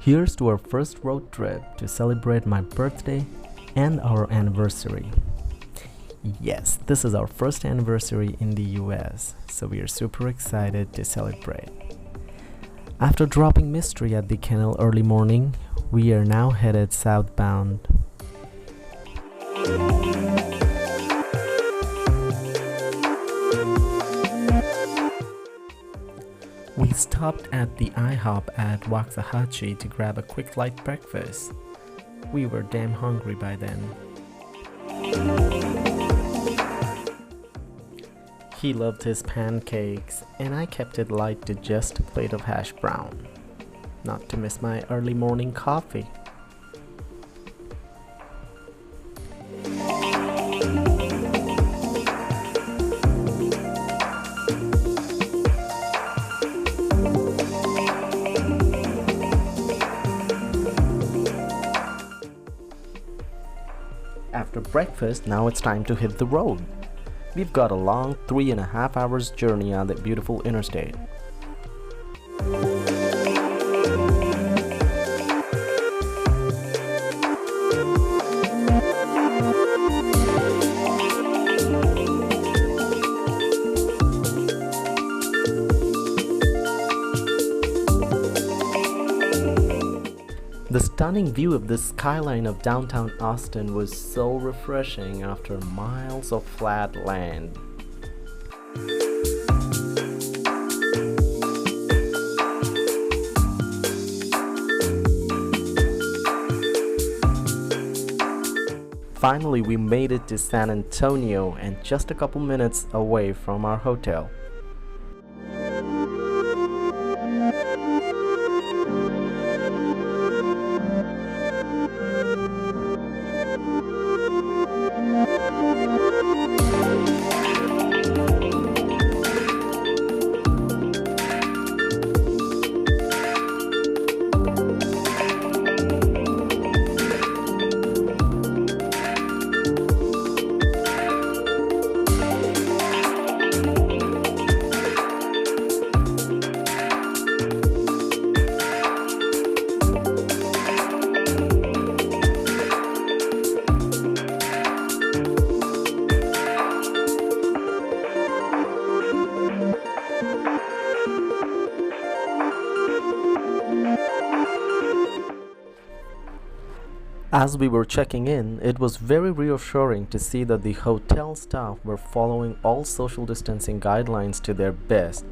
Here's to our first road trip to celebrate my birthday and our anniversary. Yes, this is our first anniversary in the US, so we are super excited to celebrate. After dropping Mystery at the canal early morning, we are now headed southbound. We stopped at the IHOP at Waxahachie to grab a quick light breakfast. We were damn hungry by then. He loved his pancakes, and I kept it light to just a plate of hash brown. Not to miss my early morning coffee. After breakfast, now it's time to hit the road. We've got a long 3.5 hours journey on that beautiful interstate. The stunning view of the skyline of downtown Austin was so refreshing after miles of flat land. Finally, we made it to San Antonio and just a couple minutes away from our hotel. As we were checking in, it was very reassuring to see that the hotel staff were following all social distancing guidelines to their best.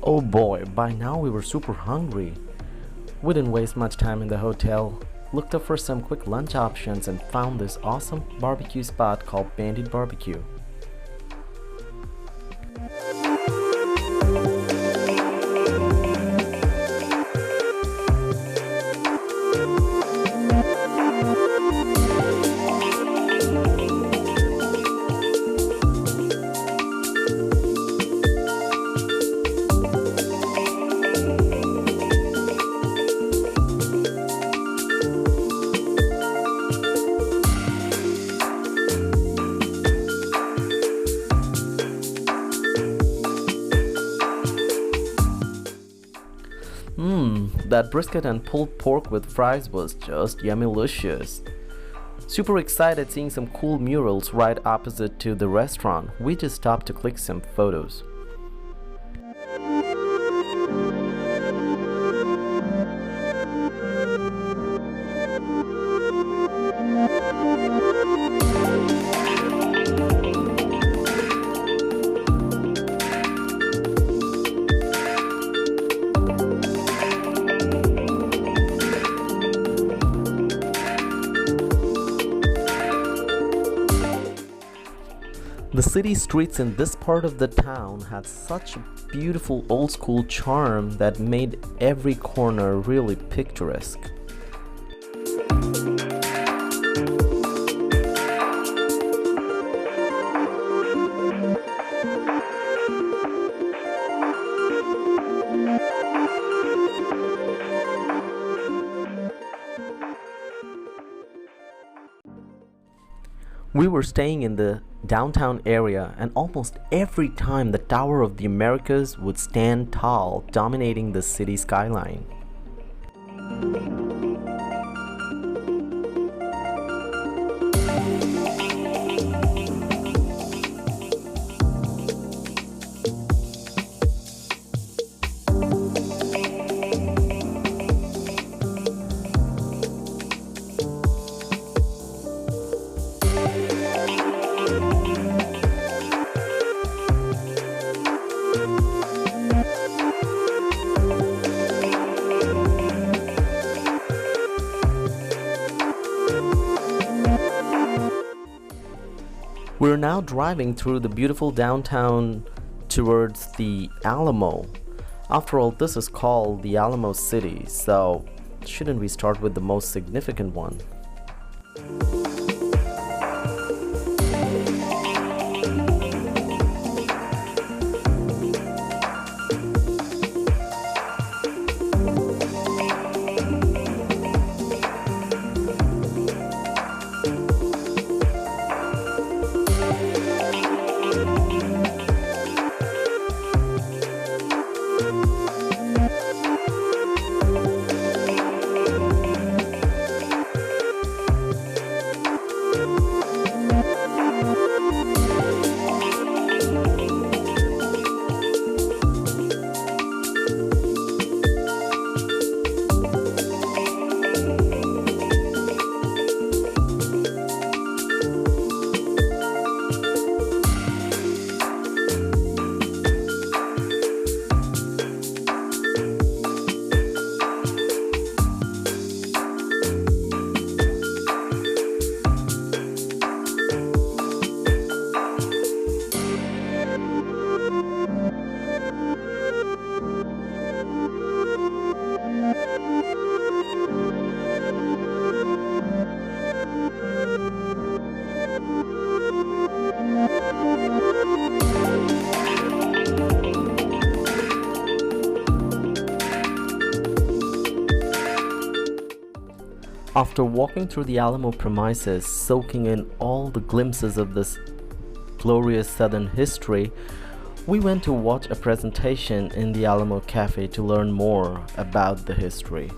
Oh boy, by now we were super hungry. We didn't waste much time in the hotel, looked up for some quick lunch options and found this awesome barbecue spot called Bandit Barbecue. That brisket and pulled pork with fries was just yummylicious. Super excited seeing some cool murals right opposite to the restaurant. We just stopped to click some photos. The city streets in this part of the town had such a beautiful old school charm that made every corner really picturesque. We were staying in the downtown area, and almost every time the Tower of the Americas would stand tall, dominating the city skyline. We're now driving through the beautiful downtown towards the Alamo. After all, this is called the Alamo City, so shouldn't we start with the most significant one? After walking through the Alamo premises, soaking in all the glimpses of this glorious Southern history, we went to watch a presentation in the Alamo Cafe to learn more about the history.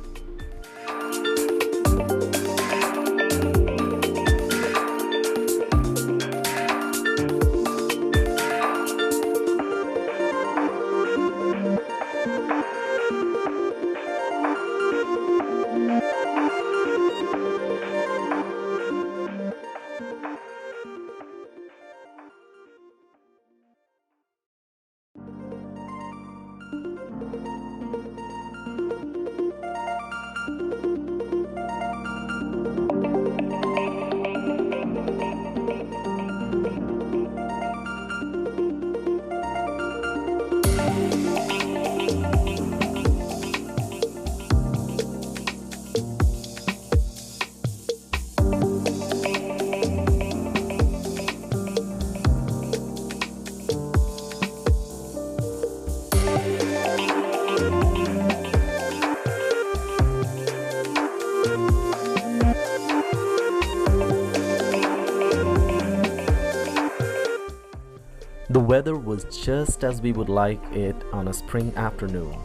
The weather was just as we would like it on a spring afternoon.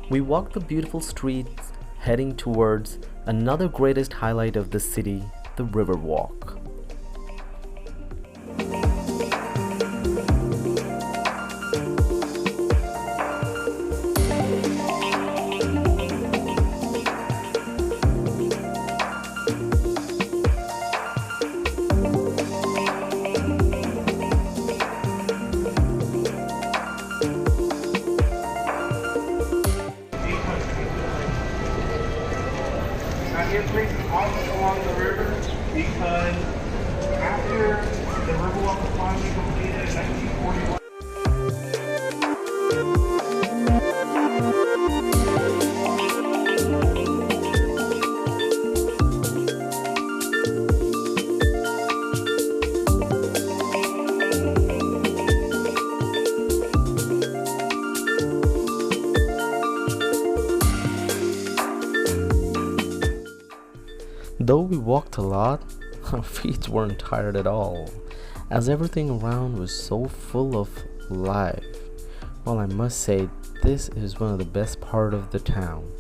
We walked the beautiful streets heading towards another greatest highlight of the city, the Riverwalk. Places all along the river because after the Riverwalk is finally completed, Though we walked a lot, our feet weren't tired at all, as everything around was so full of life. Well, I must say, this is one of the best part of the town.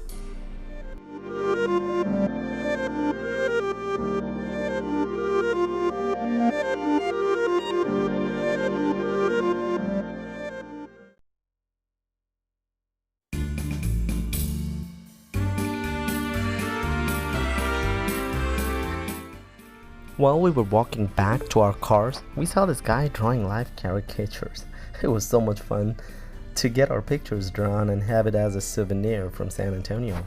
While we were walking back to our cars, we saw this guy drawing live caricatures. It was so much fun to get our pictures drawn and have it as a souvenir from San Antonio.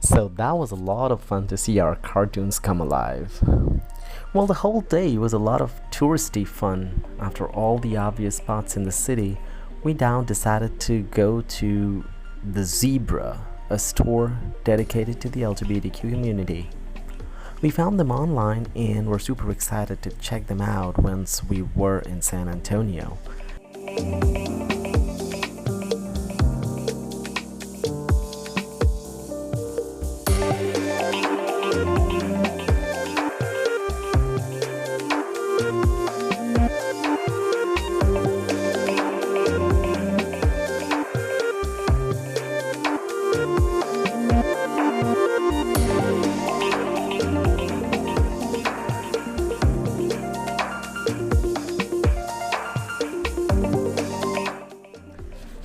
So that was a lot of fun to see our cartoons come alive. Well, the whole day was a lot of touristy fun. After all the obvious spots in the city, we now decided to go to the Zebra, a store dedicated to the LGBTQ community. We found them online and were super excited to check them out once we were in San Antonio.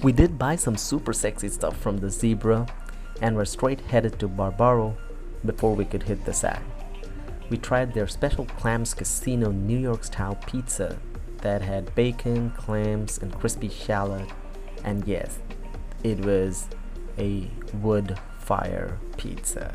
We did buy some super sexy stuff from the Zebra and were straight headed to Barbaro before we could hit the sack. We tried their special Clams Casino New York style pizza that had bacon, clams, and crispy shallot, and yes, it was a wood fire pizza.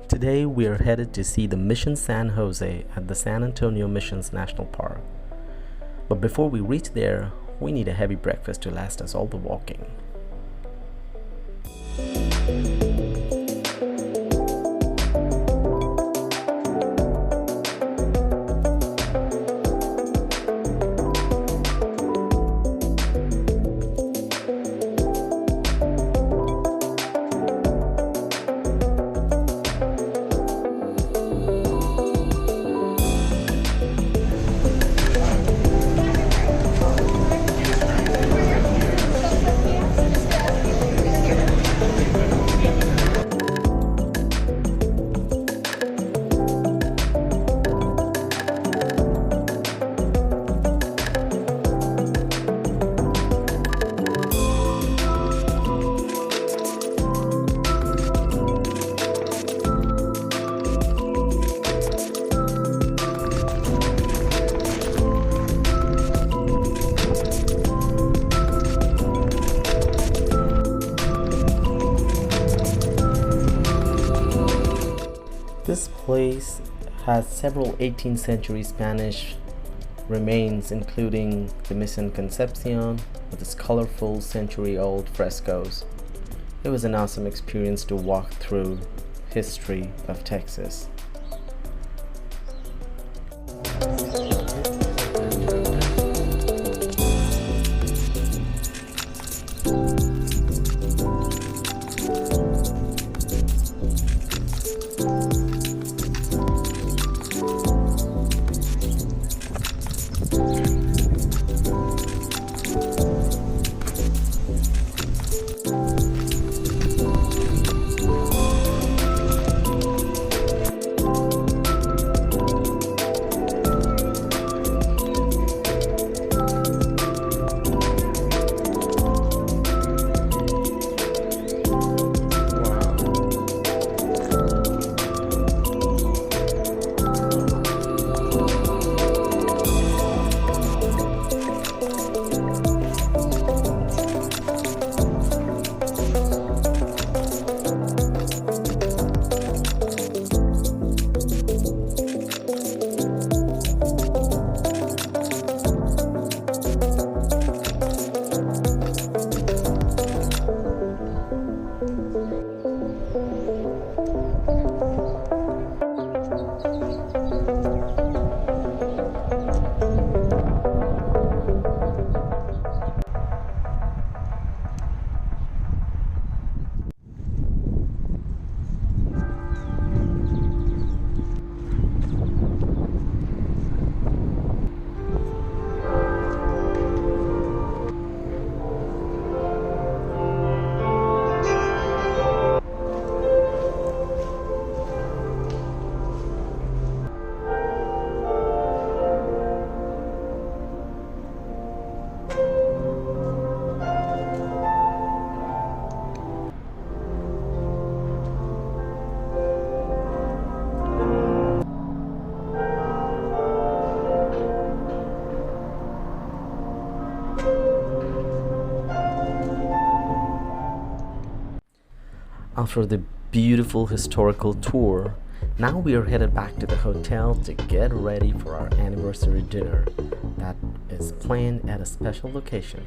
Today we are headed to see the Mission San Jose at the San Antonio Missions National Park. But before we reach there, we need a heavy breakfast to last us all the walking. This place has several 18th century Spanish remains, including the Mission Concepcion with its colorful century-old frescoes. It was an awesome experience to walk through history of Texas. After the beautiful historical tour, now we are headed back to the hotel to get ready for our anniversary dinner that is planned at a special location.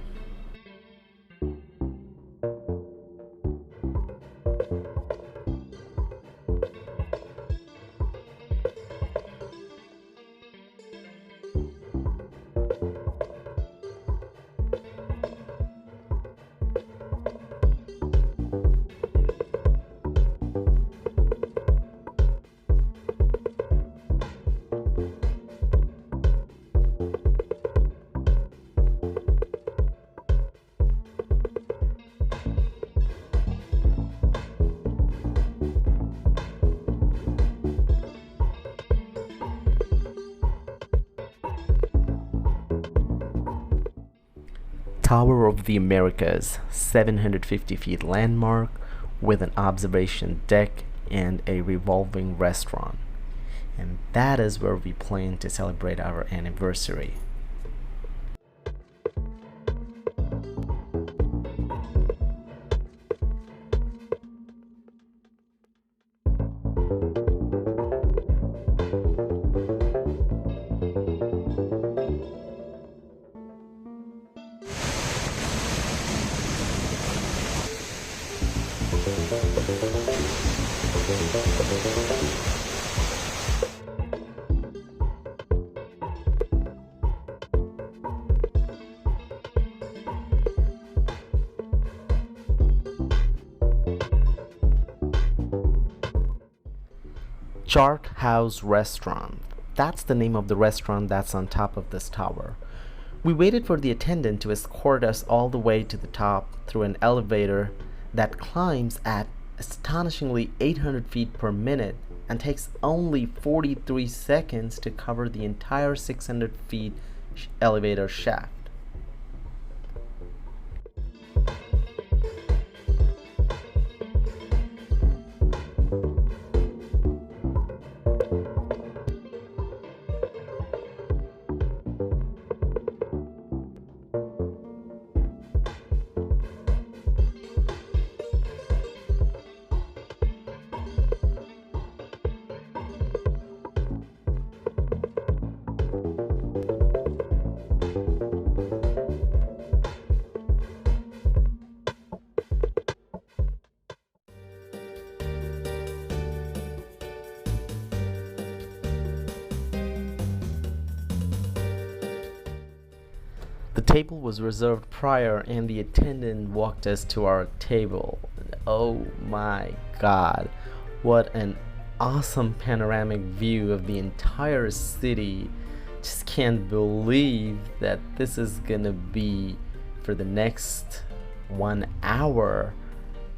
Tower of the Americas, 750 feet landmark with an observation deck and a revolving restaurant. And that is where we plan to celebrate our anniversary. Chart House Restaurant. That's the name of the restaurant that's on top of this tower. We waited for the attendant to escort us all the way to the top through an elevator that climbs at astonishingly 800 feet per minute and takes only 43 seconds to cover the entire 600 feet elevator shaft. The table was reserved prior, and the attendant walked us to our table. Oh my god, what an awesome panoramic view of the entire city. Just can't believe that this is gonna be, for the next 1 hour,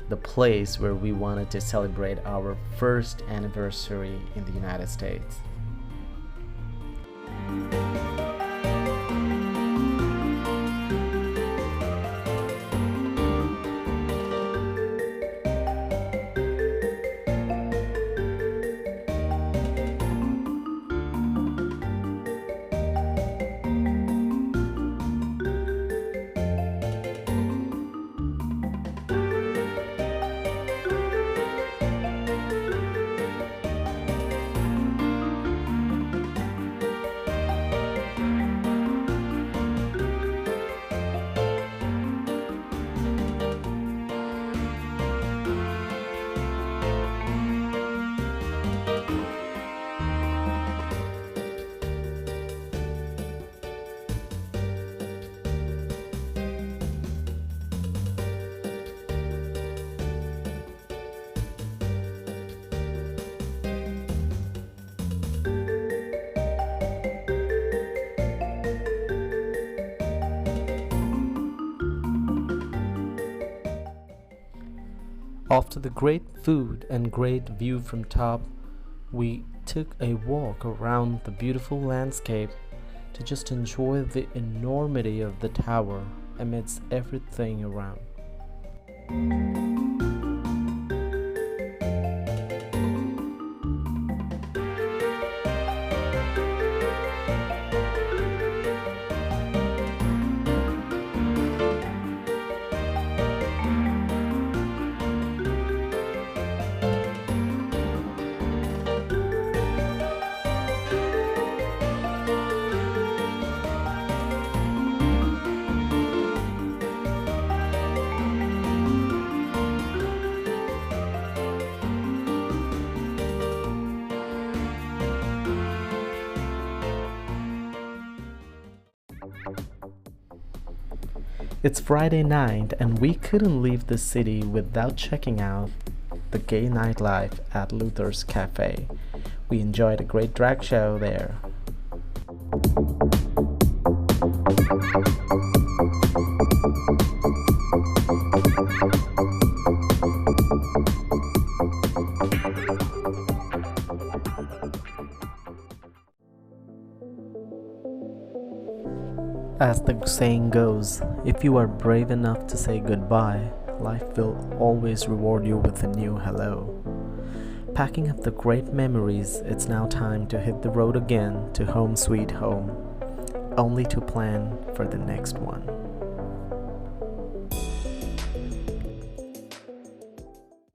the place where we wanted to celebrate our first anniversary in the United States. After the great food and great view from top, we took a walk around the beautiful landscape to just enjoy the enormity of the tower amidst everything around. It's Friday night and we couldn't leave the city without checking out the gay nightlife at Luther's Cafe. We enjoyed a great drag show there. As the saying goes, if you are brave enough to say goodbye, life will always reward you with a new hello. Packing up the great memories, it's now time to hit the road again to home sweet home, only to plan for the next one.